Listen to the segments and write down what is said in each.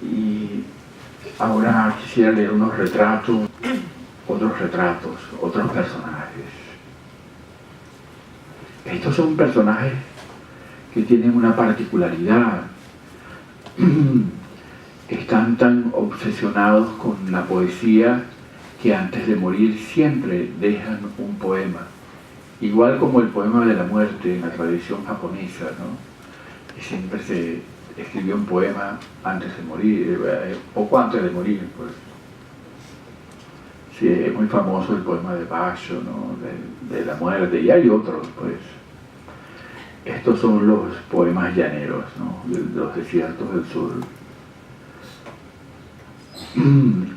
Y ahora quisiera leer unos retratos, otros personajes. Estos son personajes que tienen una particularidad. Están tan obsesionados con la poesía que antes de morir siempre dejan un poema. Igual como el poema de la muerte en la tradición japonesa, ¿no? Que siempre se escribió un poema antes de morir, poco antes de morir, pues. Sí, es muy famoso el poema de Basho, ¿no? de la muerte, y hay otros, pues. Estos son los poemas llaneros, ¿no? De los desiertos del sur.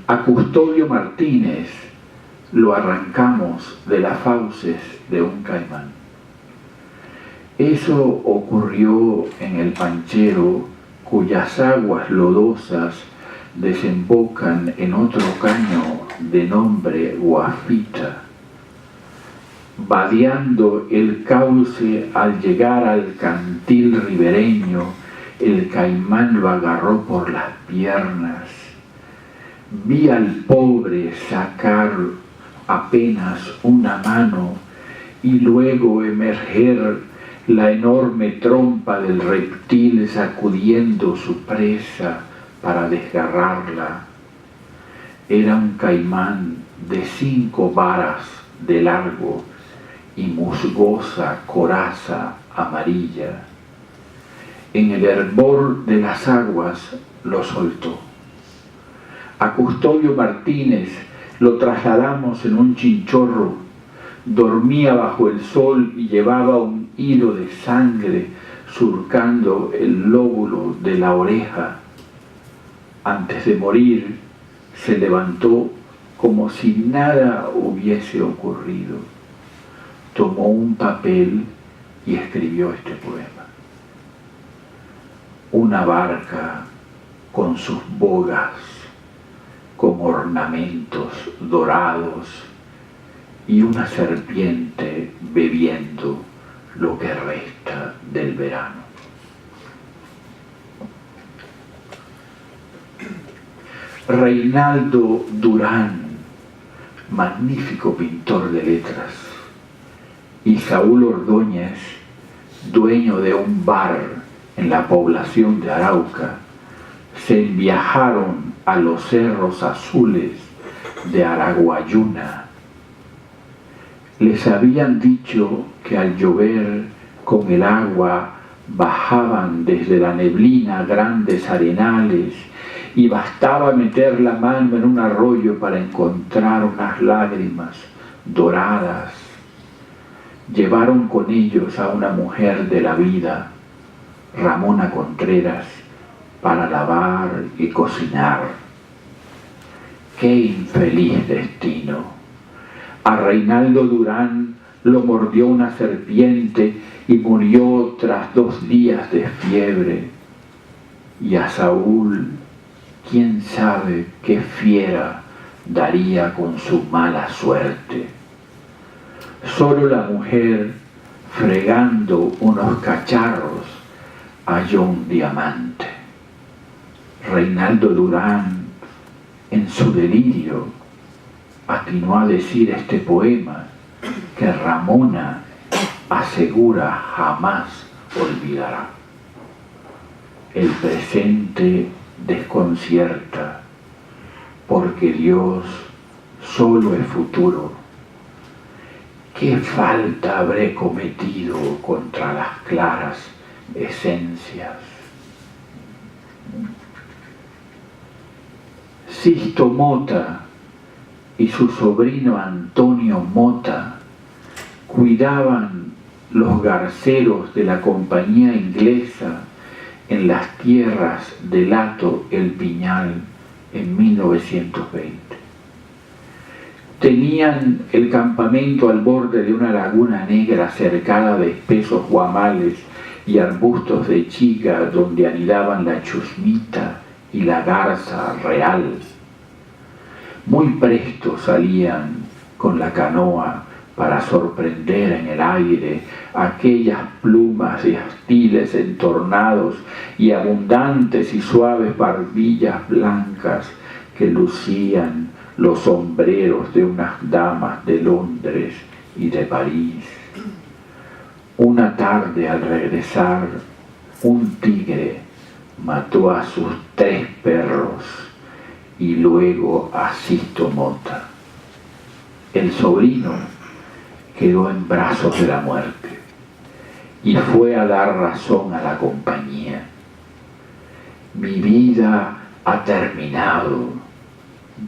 A Custodio Martínez lo arrancamos de las fauces de un caimán. Eso ocurrió en el Panchero, cuyas aguas lodosas desembocan en otro caño de nombre Guafita. Vadeando el cauce al llegar al cantil ribereño, el caimán lo agarró por las piernas. Vi al pobre sacar apenas una mano y luego emerger la enorme trompa del reptil sacudiendo su presa para desgarrarla. Era un caimán de 5 varas de largo y musgosa coraza amarilla. En el hervor de las aguas lo soltó. A Custodio Martínez lo trasladamos en un chinchorro. Dormía bajo el sol y llevaba un hilo de sangre surcando el lóbulo de la oreja. Antes de morir, se levantó como si nada hubiese ocurrido. Tomó un papel y escribió este poema. Una barca con sus bogas, con ornamentos dorados, y una serpiente bebiendo lo que resta del verano. Reinaldo Durán, magnífico pintor de letras, y Saúl Ordóñez, dueño de un bar en la población de Arauca, se viajaron a los cerros azules de Araguayuna. Les habían dicho que al llover con el agua bajaban desde la neblina grandes arenales y bastaba meter la mano en un arroyo para encontrar unas lágrimas doradas. Llevaron con ellos a una mujer de la vida, Ramona Contreras, para lavar y cocinar. ¡Qué infeliz destino! A Reinaldo Durán lo mordió una serpiente y murió tras 2 días de fiebre. Y a Saúl, quién sabe qué fiera daría con su mala suerte. Solo la mujer, fregando unos cacharros, halló un diamante. Reinaldo Durán, en su delirio, atinó a decir este poema que Ramona asegura jamás olvidará. El presente desconcierta, porque Dios solo es futuro. ¿Qué falta habré cometido contra las claras esencias? Sisto Mota y su sobrino Antonio Mota cuidaban los garceros de la compañía inglesa en las tierras del Hato El Piñal en 1920. Tenían el campamento al borde de una laguna negra cercada de espesos guamales y arbustos de chiga donde anidaban la chusmita y la garza real. Muy presto salían con la canoa para sorprender en el aire aquellas plumas y astiles entornados y abundantes y suaves barbillas blancas que lucían los sombreros de unas damas de Londres y de París. Una tarde al regresar, un tigre mató a sus 3 perros y luego a Sisto Mota. El sobrino quedó en brazos de la muerte y fue a dar razón a la compañía. Mi vida ha terminado,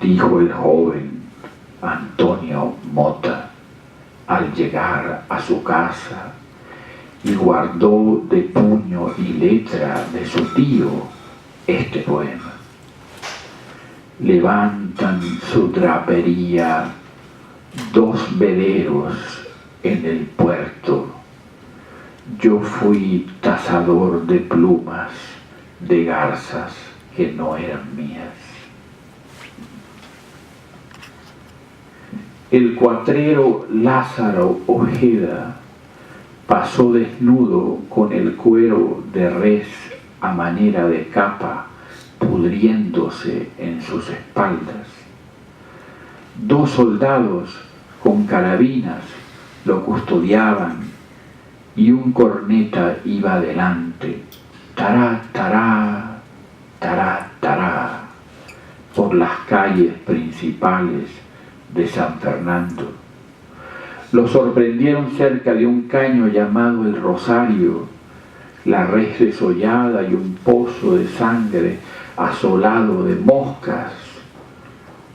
dijo el joven Antonio Mota al llegar a su casa, y guardó de puño y letra de su tío este poema. Levantan su drapería 2 veleros en el puerto. Yo fui tasador de plumas de garzas que no eran mías. El cuatrero Lázaro Ojeda pasó desnudo con el cuero de res a manera de capa pudriéndose en sus espaldas. 2 soldados con carabinas lo custodiaban y un corneta iba adelante, tará, tará, tará, tará, por las calles principales de San Fernando. Lo sorprendieron cerca de un caño llamado El Rosario, la res desollada y un pozo de sangre asolado de moscas.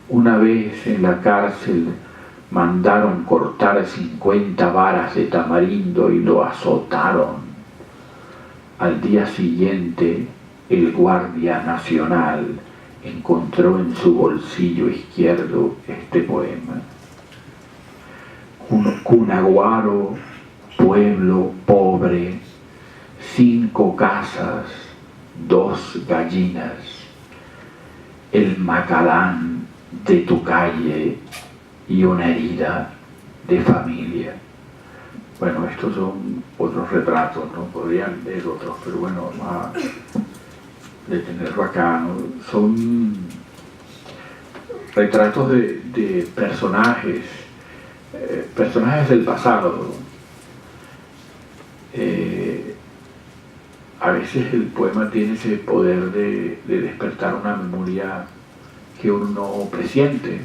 Una vez en la cárcel mandaron cortar 50 varas de tamarindo y lo azotaron. Al día siguiente, el guardia nacional encontró en su bolsillo izquierdo este poema. Cunaguaro, pueblo pobre, 5 casas, 2 gallinas, el macalán de tu calle y una herida de familia. Bueno, estos son otros retratos, ¿no? Podrían leer otros, pero bueno, vamos a detenerlo acá, ¿no? Son retratos de personajes, personajes del pasado. A veces el poema tiene ese poder de despertar una memoria que uno no presiente,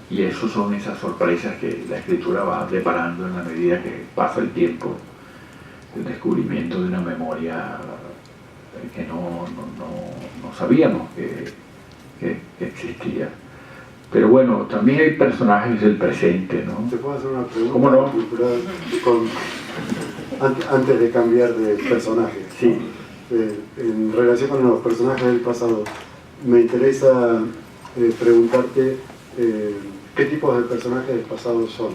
y eso son esas sorpresas que la escritura va deparando en la medida que pasa el tiempo, el descubrimiento de una memoria que no sabíamos que existía. Pero bueno, también hay personajes del presente, ¿no? ¿Te puedo hacer una pregunta? ¿Cómo no? Antes de cambiar de personaje. Sí. En relación con los personajes del pasado, me interesa preguntarte qué tipos de personajes del pasado son.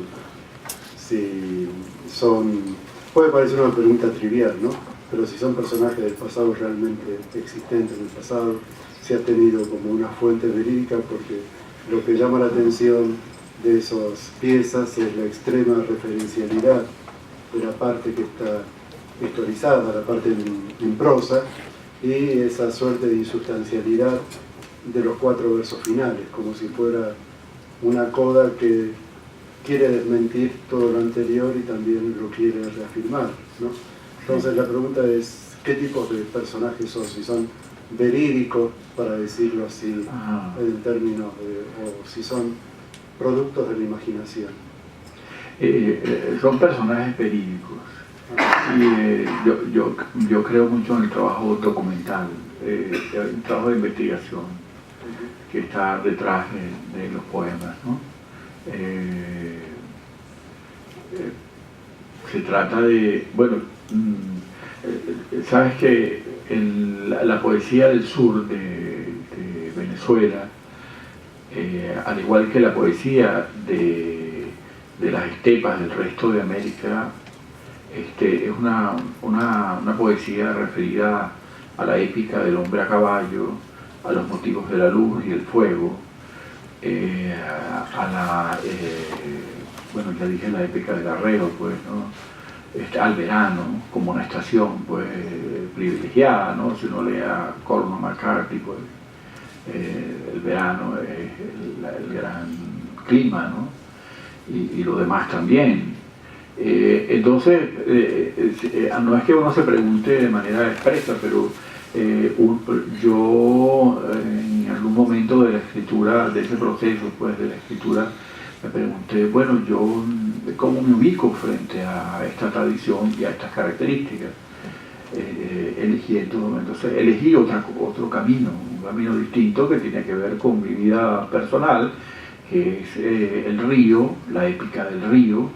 Si son... Puede parecer una pregunta trivial, ¿no? Pero si son personajes del pasado realmente existentes en el pasado, si ha tenido como una fuente verídica, porque lo que llama la atención de esas piezas es la extrema referencialidad de la parte que está historizada, la parte en prosa, y esa suerte de insustancialidad de los 4 versos finales, como si fuera una coda que quiere desmentir todo lo anterior y también lo quiere reafirmar, ¿no? Entonces la pregunta es, ¿qué tipos de personajes son? Si son verídicos, para decirlo así, en términos de, o si son productos de la imaginación. Son personajes verídicos. Y yo creo mucho en el trabajo documental, el trabajo de investigación que está detrás de los poemas, ¿no? Se trata de, bueno, sabes que la poesía del sur de Venezuela, al igual que la poesía de las estepas del resto de América, es una poesía referida a la épica del hombre a caballo, a los motivos de la luz y el fuego, bueno, ya dije la épica del arreo, pues, ¿no? Al verano, como una estación, pues, privilegiada, ¿no? Si uno lee a Cormac McCarthy, pues, el verano es el gran clima, ¿no? Y lo demás también. Entonces, no es que uno se pregunte de manera expresa, pero yo en algún momento de la escritura, de ese proceso, pues, de la escritura, me pregunté, bueno, yo cómo me ubico frente a esta tradición y a estas características. Elegí en todo momento, elegí otro camino, un camino distinto que tiene que ver con mi vida personal, que es el río, la épica del río,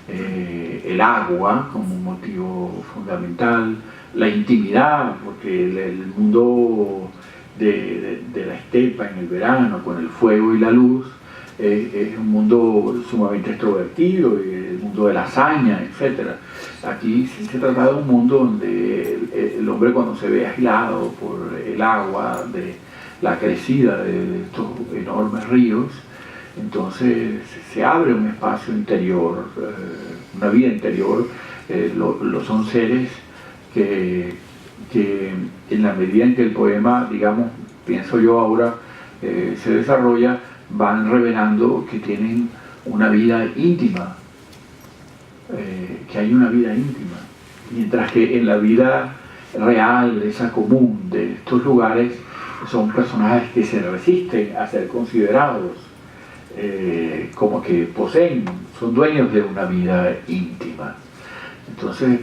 el agua como un motivo fundamental, la intimidad, porque el mundo de la estepa en el verano, con el fuego y la luz, es un mundo sumamente extrovertido, el mundo de la hazaña, etc. Aquí se trata de un mundo donde el hombre, cuando se ve aislado por el agua, de la crecida de estos enormes ríos, entonces se abre un espacio interior, una vida interior. Son seres que en la medida en que el poema, digamos, pienso yo ahora, se desarrolla, van revelando que tienen una vida íntima, que hay una vida íntima, mientras que en la vida real, esa común de estos lugares, son personajes que se resisten a ser considerados como que poseen, son dueños de una vida íntima. Entonces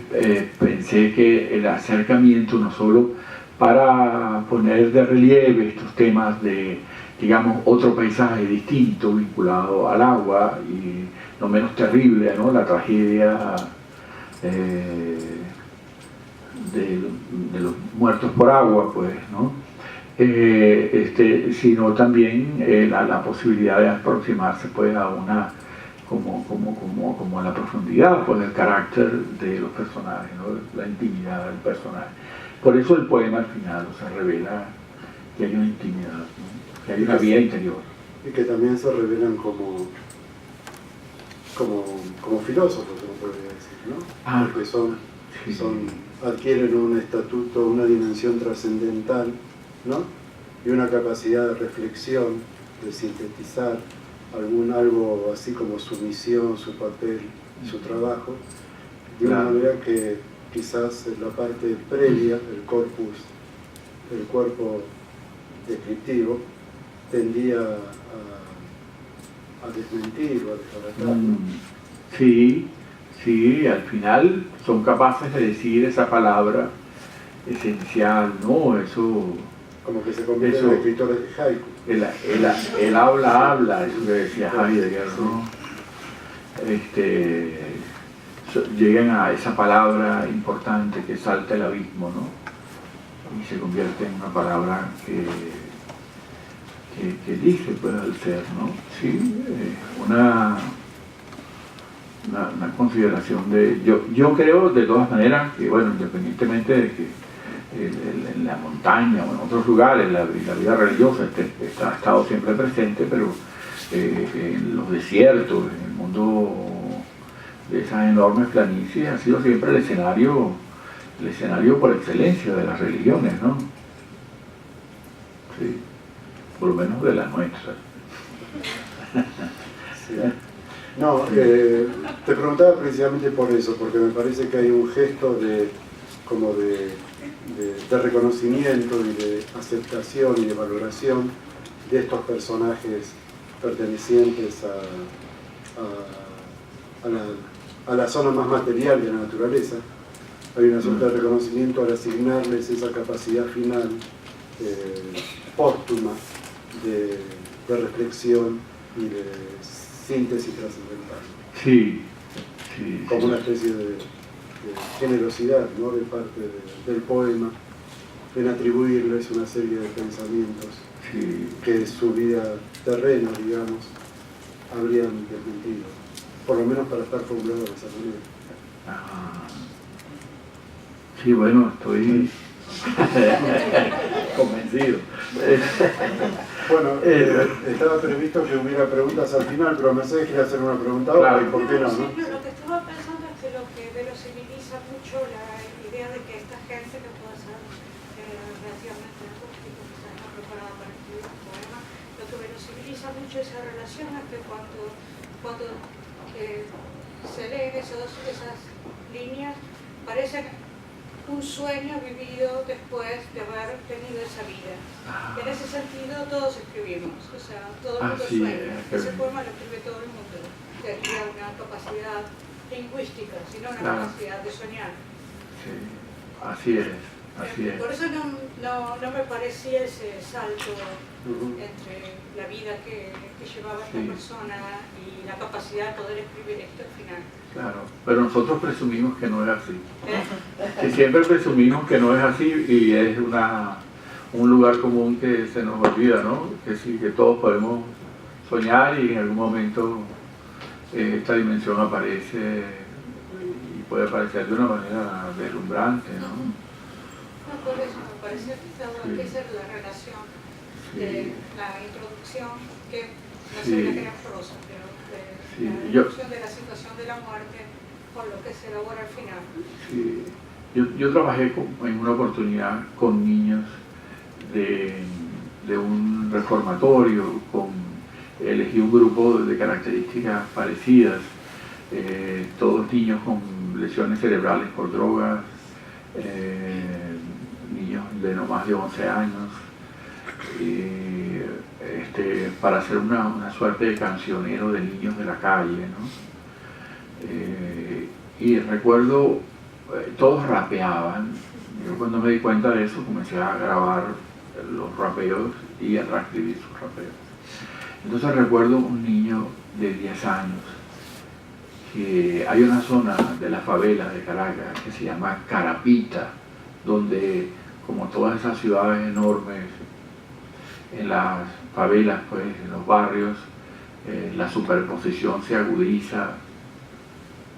pensé que el acercamiento, no solo para poner de relieve estos temas de, digamos, otro paisaje distinto vinculado al agua y no menos terrible, ¿no? La tragedia de los muertos por agua, pues, ¿no? Sino también la posibilidad de aproximarse, pues, a una como a la profundidad, pues, del carácter de los personajes, ¿no? La intimidad del personaje. Por eso el poema al final, o sea, revela que hay una intimidad, ¿no? Que hay una vida interior. Y que también se revelan como filósofos, uno podría decir, ¿no? Porque adquieren un estatuto, una dimensión trascendental, ¿no? Y una capacidad de reflexión, de sintetizar algo así como su misión, su papel, su trabajo, de una manera que quizás en la parte previa, el cuerpo descriptivo, tendía a desmentir o a desbaratar. Sí, al final son capaces de decir esa palabra esencial, ¿no? Eso, como que se convierten en escritores de haiku. El habla, eso que decía Heidegger, ¿no? Llegan a esa palabra importante que salta el abismo, ¿no? Y se convierte en una palabra que dice, pues, al ser, ¿no? Sí, una consideración de... Yo creo, de todas maneras, que, bueno, independientemente de que en la montaña o en otros lugares la vida religiosa ha estado siempre presente, pero en los desiertos, en el mundo de esas enormes planicies, ha sido siempre el escenario por excelencia de las religiones, ¿no? Sí, por lo menos de las nuestras. Sí. No, te preguntaba precisamente por eso, porque me parece que hay un gesto de reconocimiento y de aceptación y de valoración de estos personajes pertenecientes a la zona más material de la naturaleza. Hay una suerte de reconocimiento al asignarles esa capacidad final póstuma de reflexión y de síntesis trascendental. Sí. Como una especie de generosidad, ¿no?, de parte del poema, en atribuirles una serie de pensamientos que su vida terrena, digamos, habrían desmentido, por lo menos para estar formulados de esa manera. Sí, bueno, estoy convencido. Bueno, estaba previsto que hubiera preguntas al final, pero Mercedes quiere hacer una pregunta ahora, Claro. ¿y por qué no? Sí, lo que estaba pensando es que lo que verosimiliza mucho la idea de que esta gente que puede ser relativamente acústico, quizás está preparada para escribir un poema, lo que verosimiliza mucho esa relación es que cuando se leen esas líneas, parece un sueño vivido después de haber tenido esa vida. En ese sentido todos escribimos, o sea, todo el mundo sueña. Ese poema lo escribe todo el mundo. Sería una capacidad lingüística, sino una capacidad de soñar. Sí, así es. Así es. Por eso no me parecía ese salto entre la vida que llevaba esta persona y la capacidad de poder escribir esto al final. Claro, pero nosotros presumimos que no es así. Que siempre presumimos que no es así y es un lugar común que se nos olvida, ¿no? Que sí, que todos podemos soñar y en algún momento esta dimensión aparece y puede aparecer de una manera deslumbrante, ¿no? Por eso me parece que esa es la relación de la introducción, que no sé la que era prosa, pero la introducción de la situación de la muerte con lo que se elabora al final. Sí. Yo trabajé en una oportunidad con niños de un reformatorio, elegí un grupo de características parecidas, todos niños con lesiones cerebrales por drogas, niños de no más de 11 años, para hacer una suerte de cancionero de niños de la calle, ¿no? Y recuerdo, todos rapeaban. Yo cuando me di cuenta de eso comencé a grabar los rapeos y a transcribir sus rapeos. Entonces recuerdo un niño de 10 años, que hay una zona de la favela de Caracas que se llama Carapita, donde, como todas esas ciudades enormes, en las favelas, pues, en los barrios, la superposición se agudiza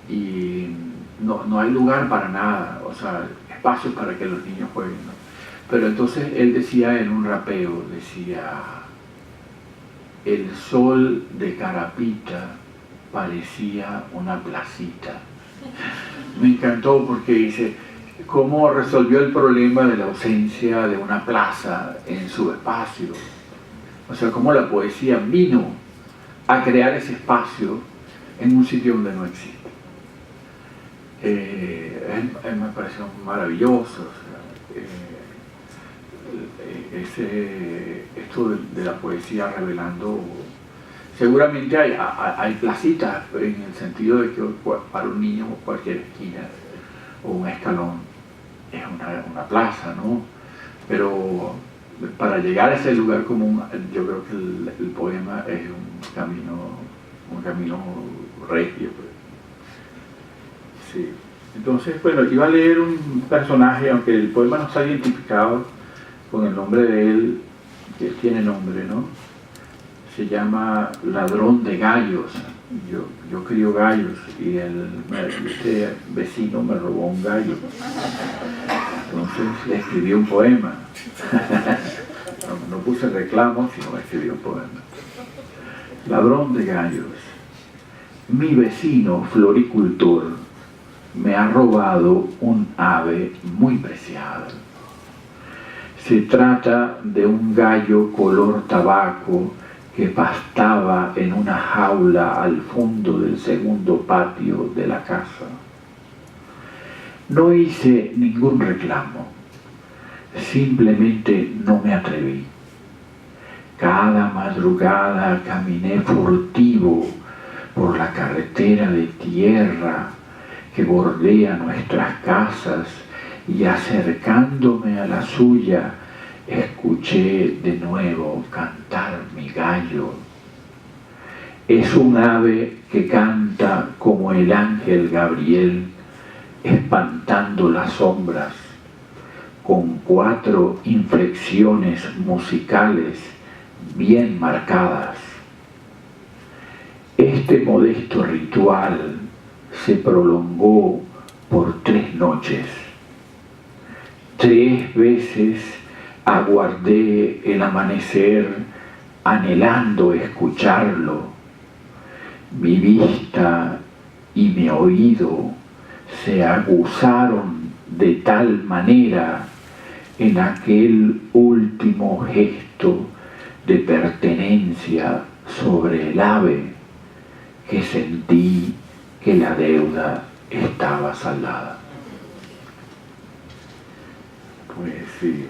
y no hay lugar para nada, o sea, espacios para que los niños jueguen, ¿no? Pero entonces él decía en un rapeo, decía: el sol de Carapita parecía una placita. Me encantó porque dice cómo resolvió el problema de la ausencia de una plaza en su espacio. O sea, cómo la poesía vino a crear ese espacio en un sitio donde no existe. Me pareció maravilloso. O sea, esto de la poesía revelando. Seguramente hay placitas en el sentido de que para un niño cualquier esquina o un escalón es una plaza, ¿no? Pero para llegar a ese lugar común, yo creo que el poema es un camino regio, pues. Sí. Entonces, bueno, iba a leer un personaje, aunque el poema no está identificado con el nombre de él, que él tiene nombre, ¿no? Se llama Ladrón de Gallos. Yo crío gallos y este vecino me robó un gallo. Entonces le escribí un poema. No puse reclamo, sino escribí un poema. Ladrón de gallos. Mi vecino floricultor me ha robado un ave muy preciada. Se trata de un gallo color tabaco que pastaba en una jaula al fondo del segundo patio de la casa. No hice ningún reclamo, simplemente no me atreví. Cada madrugada caminé furtivo por la carretera de tierra que bordea nuestras casas y acercándome a la suya, escuché de nuevo cantar mi gallo. Es un ave que canta como el ángel Gabriel, espantando las sombras, con 4 inflexiones musicales bien marcadas. Este modesto ritual se prolongó por 3 noches. 3 veces aguardé el amanecer anhelando escucharlo, mi vista y mi oído se aguzaron de tal manera en aquel último gesto de pertenencia sobre el ave que sentí que la deuda estaba saldada. Pues sí.